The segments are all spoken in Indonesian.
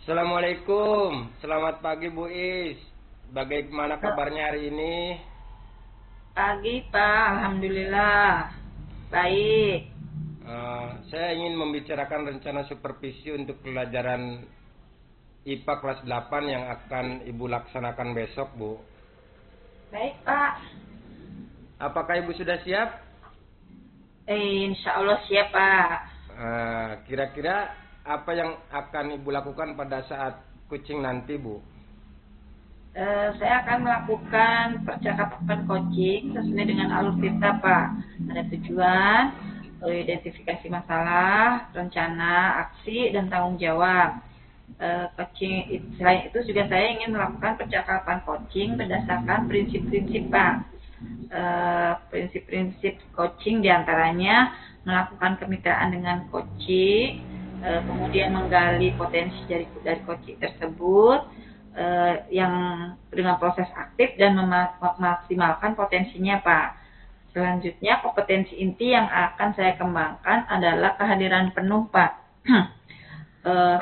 Assalamualaikum, selamat pagi Bu Is. Bagaimana kabarnya hari ini? Pagi Pak, Alhamdulillah. Baik. Saya ingin membicarakan rencana supervisi untuk pelajaran IPA kelas 8 yang akan Ibu laksanakan besok, Bu. Baik Pak. Apakah Ibu sudah siap? Insya Allah siap Pak. Kira-kira apa yang akan Ibu lakukan pada saat coaching nanti, Bu? Saya akan melakukan percakapan coaching sesuai dengan alur kita Pak. Ada tujuan, identifikasi masalah, rencana, aksi, dan tanggung jawab. Coaching selain itu juga saya ingin melakukan percakapan coaching berdasarkan prinsip-prinsip Pak. Prinsip-prinsip coaching diantaranya melakukan kemitraan dengan coaching, kemudian menggali potensi dari coaching tersebut, yang dengan proses aktif dan memaksimalkan potensinya Pak. Selanjutnya kompetensi inti yang akan saya kembangkan adalah kehadiran penuh Pak.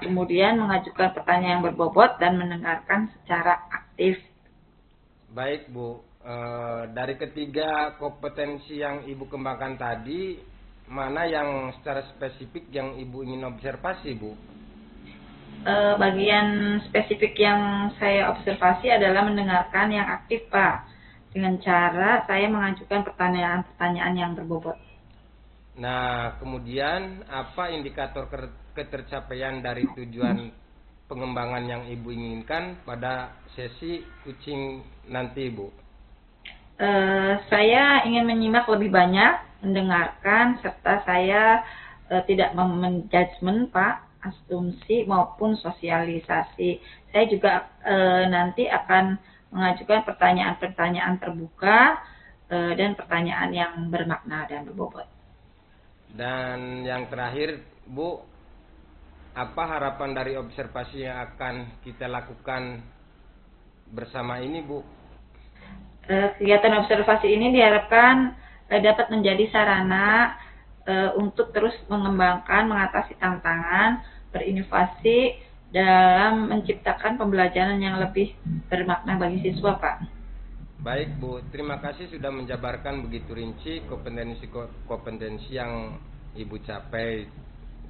Kemudian mengajukan pertanyaan yang berbobot dan mendengarkan secara aktif. Baik Bu, dari ketiga kompetensi yang Ibu kembangkan tadi, mana yang secara spesifik yang Ibu ingin observasi Bu? Bagian spesifik yang saya observasi adalah mendengarkan yang aktif Pak, dengan cara saya mengajukan pertanyaan-pertanyaan yang berbobot. Nah, kemudian apa indikator ketercapaian dari tujuan pengembangan yang Ibu inginkan pada sesi coaching nanti, Bu? Saya ingin menyimak lebih banyak, mendengarkan, serta saya tidak menjudgment Pak, asumsi maupun sosialisasi. Saya juga nanti akan mengajukan pertanyaan-pertanyaan terbuka dan pertanyaan yang bermakna dan berbobot. Dan yang terakhir, Bu, apa harapan dari observasi yang akan kita lakukan bersama ini, Bu? Kegiatan observasi ini diharapkan dapat menjadi sarana untuk terus mengembangkan, mengatasi tantangan, berinovasi dalam menciptakan pembelajaran yang lebih bermakna bagi siswa, Pak. Baik Bu, terima kasih sudah menjabarkan begitu rinci kompetensi yang Ibu capai.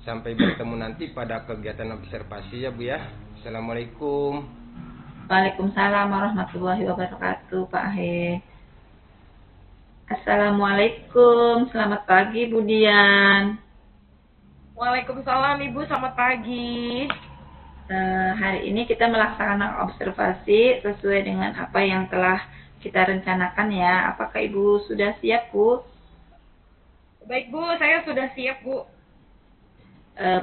Sampai bertemu nanti pada kegiatan observasi ya Bu ya. Assalamualaikum. Waalaikumsalam warahmatullahi wabarakatuh Pak He. Assalamualaikum, selamat pagi Bu Dian. Waalaikumsalam Ibu, selamat pagi. Hari ini kita melaksanakan observasi sesuai dengan apa yang telah kita rencanakan ya. Apakah Ibu sudah siap Bu? Baik Bu, saya sudah siap Bu.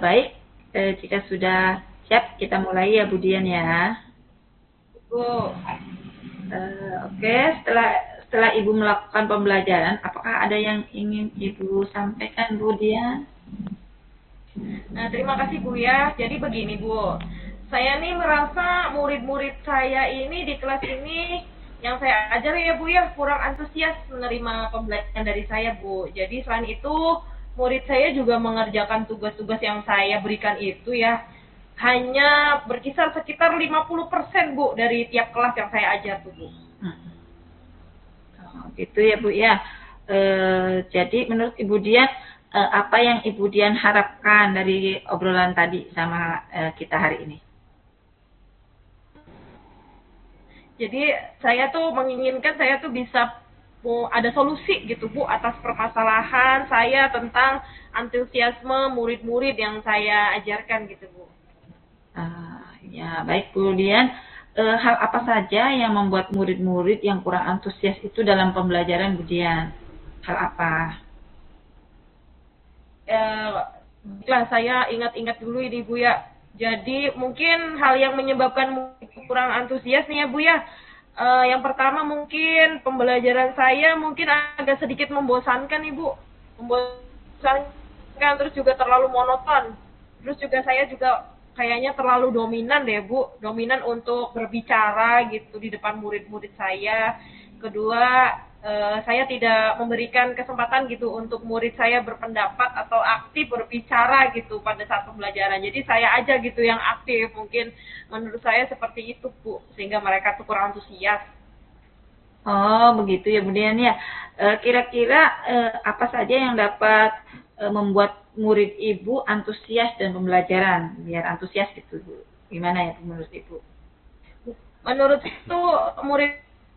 Baik, jika sudah siap kita mulai ya Bu Dian ya. Bu. Oke, setelah Ibu melakukan pembelajaran, apakah ada yang ingin Ibu sampaikan Bu Dian? Nah, terima kasih Bu ya. Jadi begini Bu, saya nih merasa murid-murid saya ini di kelas ini yang saya ajar ya Bu ya kurang antusias menerima pembelajaran dari saya Bu. Jadi selain itu murid saya juga mengerjakan tugas-tugas yang saya berikan itu ya hanya berkisar sekitar 50% Bu dari tiap kelas yang saya ajar tuh Bu. Gitu ya Bu ya. Jadi menurut Ibu Dian apa yang Ibu Dian harapkan dari obrolan tadi sama kita hari ini? Jadi saya tuh menginginkan saya tuh bisa ada solusi gitu Bu atas permasalahan saya tentang antusiasme murid-murid yang saya ajarkan gitu Bu. Ya baik Bu Dian, hal apa saja yang membuat murid-murid yang kurang antusias itu dalam pembelajaran Bu Dian? Hal apa? Saya ingat-ingat dulu ini Bu ya. Jadi mungkin hal yang menyebabkan kurang antusias nih ya Bu ya. Yang pertama mungkin pembelajaran saya mungkin agak sedikit membosankan Ibu. Membosankan terus juga terlalu monoton. Terus juga saya juga kayaknya terlalu dominan deh Bu. Dominan untuk berbicara gitu di depan murid-murid saya. Kedua, saya tidak memberikan kesempatan gitu untuk murid saya berpendapat atau aktif berbicara gitu pada saat pembelajaran. Jadi saya aja gitu yang aktif, mungkin menurut saya seperti itu Bu, sehingga mereka tuh kurang antusias. Oh, begitu ya Bu Dian ya. Kira-kira apa saja yang dapat membuat murid Ibu antusias dan pembelajaran, biar antusias gitu Bu. Gimana ya menurut Ibu? Menurut itu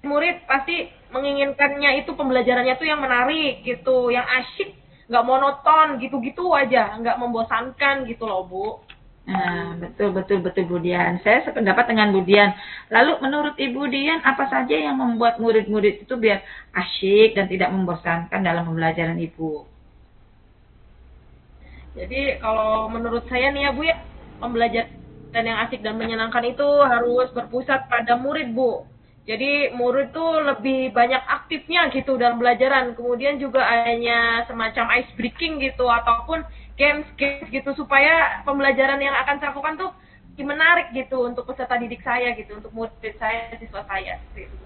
murid pasti menginginkannya itu pembelajarannya tuh yang menarik gitu, yang asyik, nggak monoton gitu-gitu aja, nggak membosankan gitu loh Bu. Nah, betul Bu Dian. Saya sependapat dengan Bu Dian. Lalu menurut Ibu Dian, apa saja yang membuat murid-murid itu biar asyik dan tidak membosankan dalam pembelajaran Ibu? Jadi kalau menurut saya nih ya Bu ya, pembelajaran yang asik dan menyenangkan itu harus berpusat pada murid Bu. Jadi murid tuh lebih banyak aktifnya gitu dalam pembelajaran. Kemudian juga hanya semacam ice breaking gitu ataupun games gitu supaya pembelajaran yang akan saya lakukan tuh menarik gitu untuk peserta didik saya gitu, untuk murid saya, siswa saya gitu.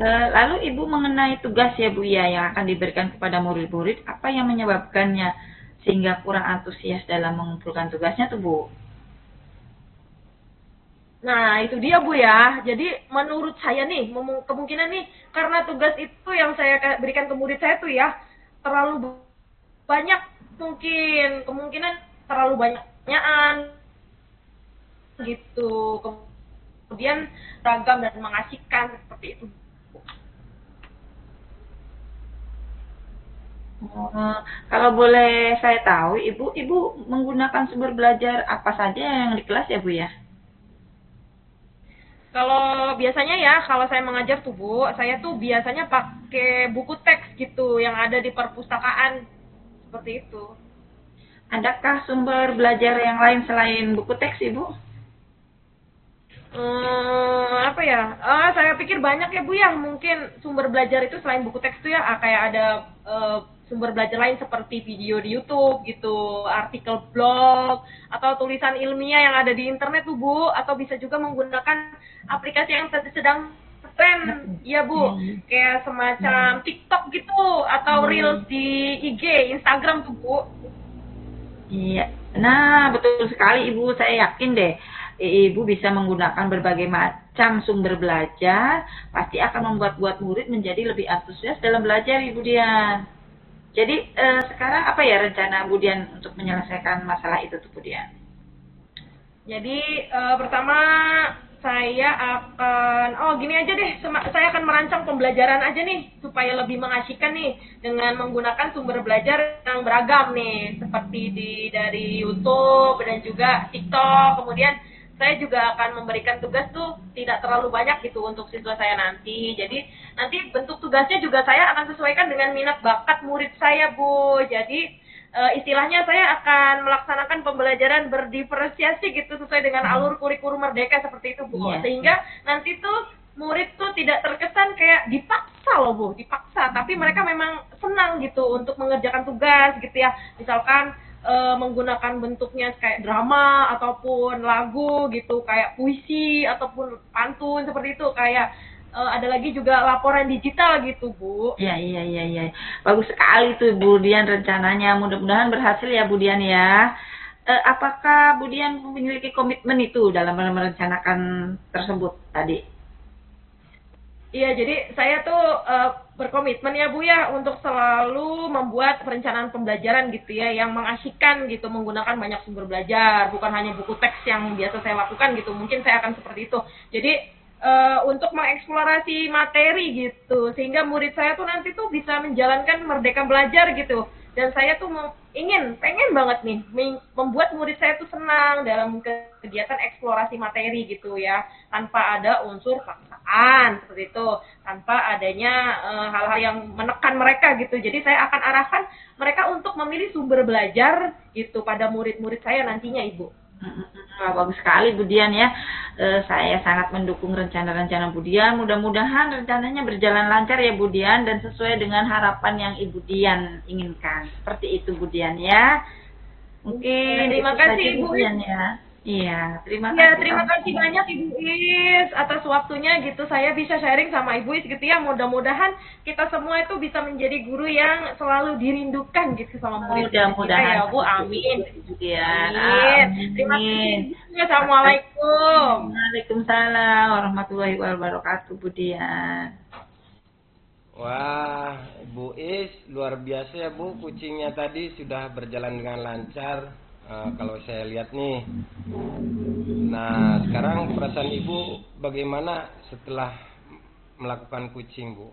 Lalu Ibu mengenai tugas ya Bu ya yang akan diberikan kepada murid-murid, apa yang menyebabkannya sehingga kurang antusias dalam mengumpulkan tugasnya tuh Bu? Nah, itu dia Bu ya. Jadi menurut saya nih, kemungkinan nih karena tugas itu yang saya berikan ke murid saya tuh ya terlalu banyak, mungkin kemungkinan terlalu banyaknyaan gitu. Kemudian ragam dan mengasihkan seperti itu. Kalau boleh saya tahu, Ibu menggunakan sumber belajar apa saja yang di kelas ya Bu ya? Kalau biasanya ya, kalau saya mengajar tuh Bu, saya tuh biasanya pakai buku teks gitu yang ada di perpustakaan, seperti itu. Adakah sumber belajar yang lain selain buku teks Ibu? Apa ya? Saya pikir banyak ya Bu ya, mungkin sumber belajar itu selain buku teks tuh ya, kayak ada sumber belajar lain seperti video di YouTube gitu, artikel blog, atau tulisan ilmiah yang ada di internet tuh Bu, atau bisa juga menggunakan aplikasi yang sedang tren, ya Bu, kayak semacam TikTok gitu, atau Reels di IG, Instagram tuh Bu. Iya, nah betul sekali Ibu, saya yakin deh Ibu bisa menggunakan berbagai macam sumber belajar, pasti akan membuat murid menjadi lebih antusias dalam belajar Ibu Dian. Jadi sekarang apa ya rencana Bu Dian untuk menyelesaikan masalah itu tuh Bu Dian? Jadi pertama saya akan, gini aja deh, saya akan merancang pembelajaran aja nih supaya lebih mengasyikkan nih dengan menggunakan sumber belajar yang beragam nih, seperti dari YouTube dan juga TikTok. Kemudian saya juga akan memberikan tugas tuh tidak terlalu banyak gitu untuk siswa saya nanti. Jadi nanti bentuk tugasnya juga saya akan sesuaikan dengan minat bakat murid saya Bu. Jadi istilahnya saya akan melaksanakan pembelajaran berdiferensiasi gitu sesuai dengan alur kurikulum Merdeka seperti itu Bu. Sehingga nanti tuh murid tuh tidak terkesan kayak dipaksa loh Bu, dipaksa. Tapi mereka memang senang gitu untuk mengerjakan tugas gitu ya. Misalkan menggunakan bentuknya kayak drama ataupun lagu gitu, kayak puisi ataupun pantun seperti itu, kayak ada lagi juga laporan digital gitu Bu. Iya. Bagus sekali tuh Bu Dian rencananya. Mudah-mudahan berhasil ya Bu Dian ya. Apakah Bu Dian memiliki komitmen itu dalam merencanakan tersebut tadi? Iya, jadi saya tuh berkomitmen ya Bu ya untuk selalu membuat perencanaan pembelajaran gitu ya yang mengasyikkan gitu, menggunakan banyak sumber belajar, bukan hanya buku teks yang biasa saya lakukan gitu. Mungkin saya akan seperti itu. Jadi untuk mengeksplorasi materi gitu sehingga murid saya tuh nanti tuh bisa menjalankan merdeka belajar gitu. Dan saya tuh pengen banget nih membuat murid saya tuh senang dalam kegiatan eksplorasi materi gitu ya, tanpa ada unsur paksaan seperti itu, tanpa adanya hal-hal yang menekan mereka gitu. Jadi saya akan arahkan mereka untuk memilih sumber belajar gitu pada murid-murid saya nantinya Ibu. Bagus sekali Bu Dian ya. Saya sangat mendukung rencana-rencana Bu Dian. Mudah-mudahan rencananya berjalan lancar ya Bu Dian dan sesuai dengan harapan yang Ibu Dian inginkan. Seperti itu Bu Dian ya. Mungkin Terima kasih Ibu Dian ya. Iya, terima Ya, kasih terima Om. kasih banyak Ibu Is atas waktunya gitu. Saya bisa sharing sama Ibu Is gitu ya. Mudah-mudahan kita semua itu bisa menjadi guru yang selalu dirindukan gitu sama murid-murid kita Mudah-mudahan ya Bu. seperti Amin. itu Julian. Amin. Terima kasih Amin. Ibu. Assalamualaikum. Waalaikumsalam warahmatullahi wabarakatuh, Budian. Wah, Bu Is, luar biasa ya Bu, kucingnya tadi sudah berjalan dengan lancar. Kalau saya lihat nih. Nah, sekarang perasaan Ibu bagaimana setelah melakukan kucing, Bu?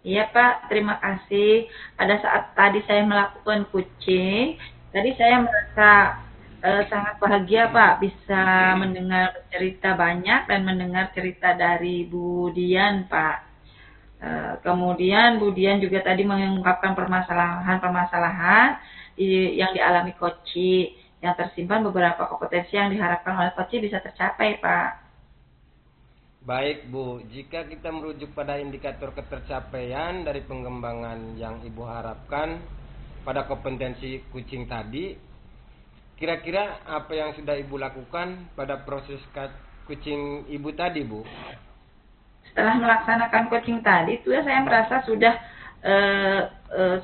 Iya Pak, terima kasih. Pada saat tadi saya melakukan kucing, tadi saya merasa sangat bahagia Pak, bisa mendengar cerita banyak dan mendengar cerita dari Bu Dian Pak. Kemudian Bu Dian juga tadi mengungkapkan permasalahan-permasalahan yang dialami Koci, yang tersimpan beberapa kompetensi yang diharapkan oleh Koci bisa tercapai Pak. Baik Bu, jika kita merujuk pada indikator ketercapaian dari pengembangan yang Ibu harapkan pada kompetensi kucing tadi, kira-kira apa yang sudah Ibu lakukan pada proses kucing Ibu tadi Bu? Setelah melaksanakan coaching tadi itu ya saya merasa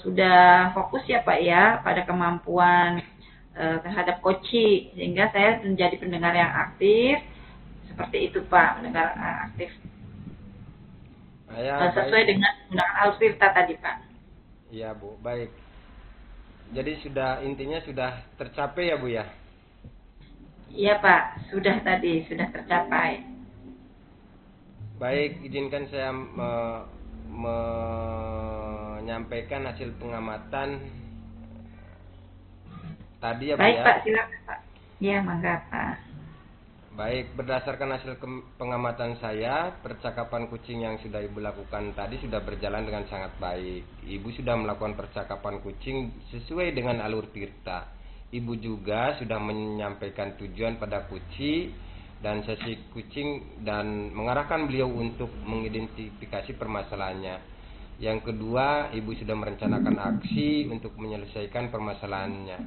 sudah fokus ya Pak ya pada kemampuan terhadap coaching, sehingga saya menjadi pendengar yang aktif seperti itu Pak, pendengar aktif Ya, sesuai baik. dengan menggunakan alur Tirta tadi Pak. Iya Bu, baik. Jadi intinya sudah tercapai ya Bu ya? Iya Pak, sudah tercapai. Baik, izinkan saya menyampaikan hasil pengamatan tadi ya Bu Baik ya. Pak, silakan Pak. Iya, mangga Pak. Baik, berdasarkan hasil pengamatan saya, percakapan kucing yang sudah Ibu lakukan tadi sudah berjalan dengan sangat baik. Ibu sudah melakukan percakapan kucing sesuai dengan alur Tirta. Ibu juga sudah menyampaikan tujuan pada kucing dan sesi kucing dan mengarahkan beliau untuk mengidentifikasi permasalahannya. Yang kedua, Ibu sudah merencanakan aksi untuk menyelesaikan permasalahannya.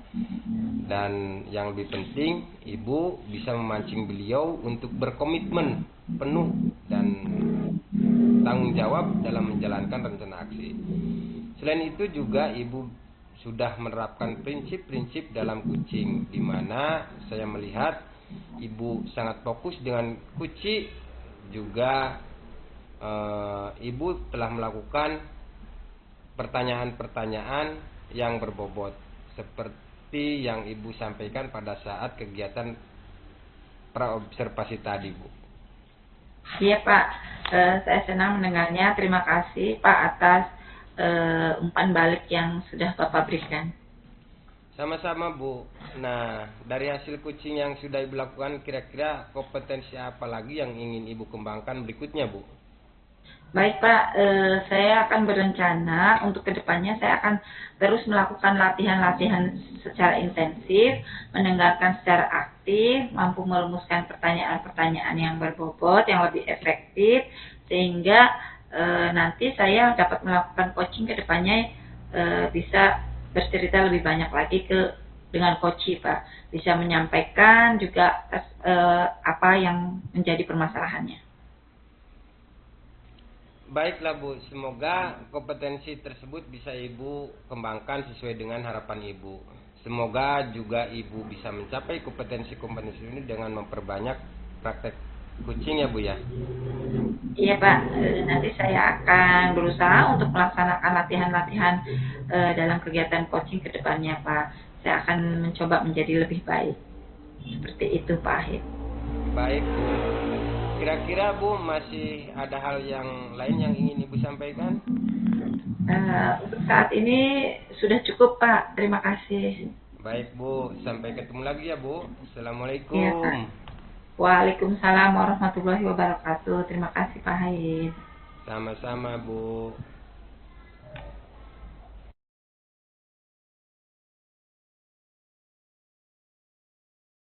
Dan yang lebih penting, Ibu bisa memancing beliau untuk berkomitmen penuh dan tanggung jawab dalam menjalankan rencana aksi. Selain itu juga Ibu sudah menerapkan prinsip-prinsip dalam kucing, di mana saya melihat Ibu sangat fokus dengan kucing. Juga Ibu telah melakukan pertanyaan-pertanyaan yang berbobot seperti yang Ibu sampaikan pada saat kegiatan praobservasi tadi Bu. Iya Pak, saya senang mendengarnya. Terima kasih Pak atas umpan balik yang sudah Bapak berikan. Sama-sama Bu. Nah, dari hasil kucing yang sudah Ibu lakukan, kira-kira kompetensi apa lagi yang ingin Ibu kembangkan berikutnya Bu? Baik Pak, saya akan berencana untuk kedepannya saya akan terus melakukan latihan-latihan secara intensif, mendengarkan secara aktif, mampu merumuskan pertanyaan-pertanyaan yang berbobot, yang lebih efektif, sehingga nanti saya dapat melakukan coaching kedepannya bisa bercerita lebih banyak lagi dengan coaching Pak, bisa menyampaikan juga apa yang menjadi permasalahannya. Baiklah Bu, semoga kompetensi tersebut bisa Ibu kembangkan sesuai dengan harapan Ibu. Semoga juga Ibu bisa mencapai kompetensi-kompetensi ini dengan memperbanyak praktek kucing ya Bu ya. Iya Pak, nanti saya akan berusaha untuk melaksanakan latihan-latihan dalam kegiatan coaching ke depannya Pak. Saya akan mencoba menjadi lebih baik. Seperti itu Pak Ahid. Baik Bu. Kira-kira Bu masih ada hal yang lain yang ingin Ibu sampaikan? Untuk saat ini sudah cukup Pak, terima kasih. Baik Bu, sampai ketemu lagi ya Bu. Assalamualaikum. Iya Pak. Waalaikumsalam warahmatullahi wabarakatuh. Terima kasih Pak Ahid. Sama-sama Bu.